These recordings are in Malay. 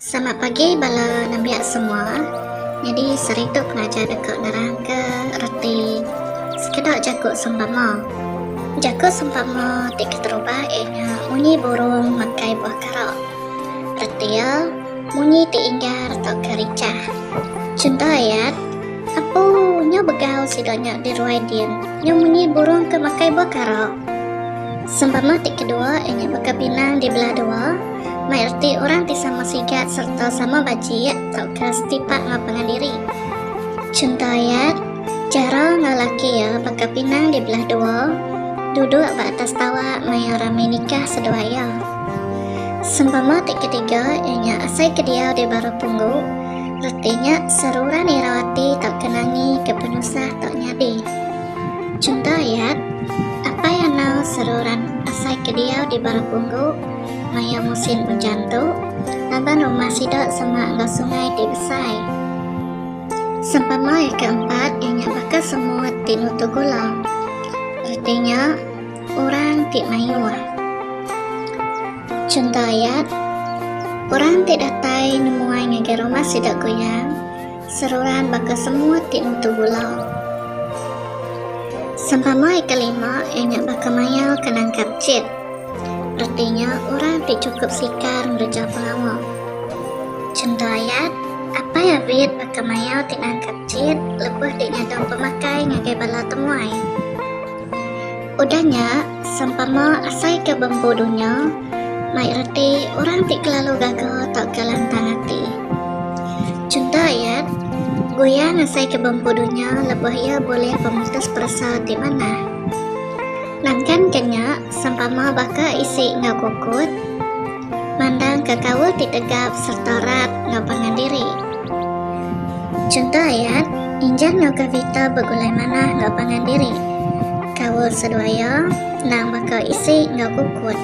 Selamat pagi bala nabiak semua. Jadi seritu pengajar dekat nerang ke reti sekedar jakut sempama. Jakut sempama tik terubah munyi burung makai buah karok. Reti ya munyi diinggar tok kericah. Contoh ayat apa nyo begau sidonya di ruai dien. Nyo munyi burung ke makai buah karok. Sempama tik kedua bakal pinang di belah dua. Mai erti orang ti sama sigat serta sama bajik tak ke setipak ngapangan diri. Contoh ayat, cara ngalaki ya bakal pinang di belah dua, duduk atas tawa mai ramai nikah seduaya. Sempama tik ketiga ianya asai kediau di baru punggu, artinya seruran irawati tak kenangi ke penusah tak nyadi. Contoh ayat, apa yang nau seruran asai kediau di baru punggu, maya musim hujan tu, abang rumah sidok sama angga sungai di besai. Sempama yang keempat, ianya bakal semua tinutu gula. Artinya, orang ti mayuah. Contoh ayat, orang ti datai nemuai ngagai rumah sidok goyang, seruran bakal semua tinutu gula. Sempama yang kelima, ianya bakal mayal kenangkap cit. Artinya, orang tidak cukup sikar merja pengawal. Contoh ayat, apa yang vid bakal mayau tidak angkat cit, lebih dinyadong pemakai ngagai bala temuai. Udahnya, sempama asai ke bambu dunia, mai reti orang tidak kelalu gagal tak ke lantang hati. Contoh ayat, goyang asai ke bambu dunia, lebih ia boleh pemutus perasa di mana. Nangkan kenya sempama baka isi ngau kukut, mandang ke kawul ditegap serta rat ngau pangan diri. Contoh ayat, injan ngau kavita begulai mana ngau pangan diri. Kawul seduaya, nang baka isi ngau kukut.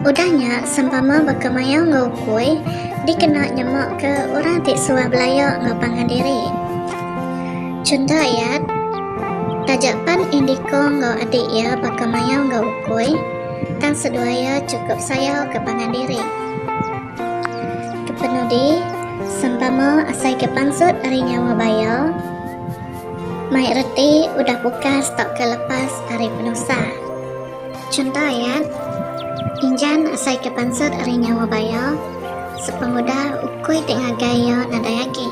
Udahnya, sempama baka mayau ngau kue, dikena nyemak ke orang tik suah belayak ngau pangan diri. Contoh ayat, tajapan indiko ngau adik ya bakal mayau ngau ukui, tang seduaya cukup sayau ke pangan diri. Kepenudi, sempama asai ke pansut hari nyawa bayau, mai reti udah buka stok ke lepas hari penusa. Contoh ayat, injan asai ke pansut hari nyawa bayau, sepengudah ukui tengah gaya nadayagi.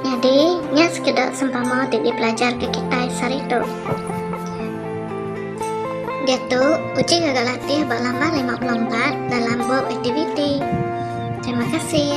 Jadi, nya sekedar sempama tidak belajar ke kita sehari itu. Dia tu, uji gagal latih berlambah 54 dalam buat aktiviti. Terima kasih.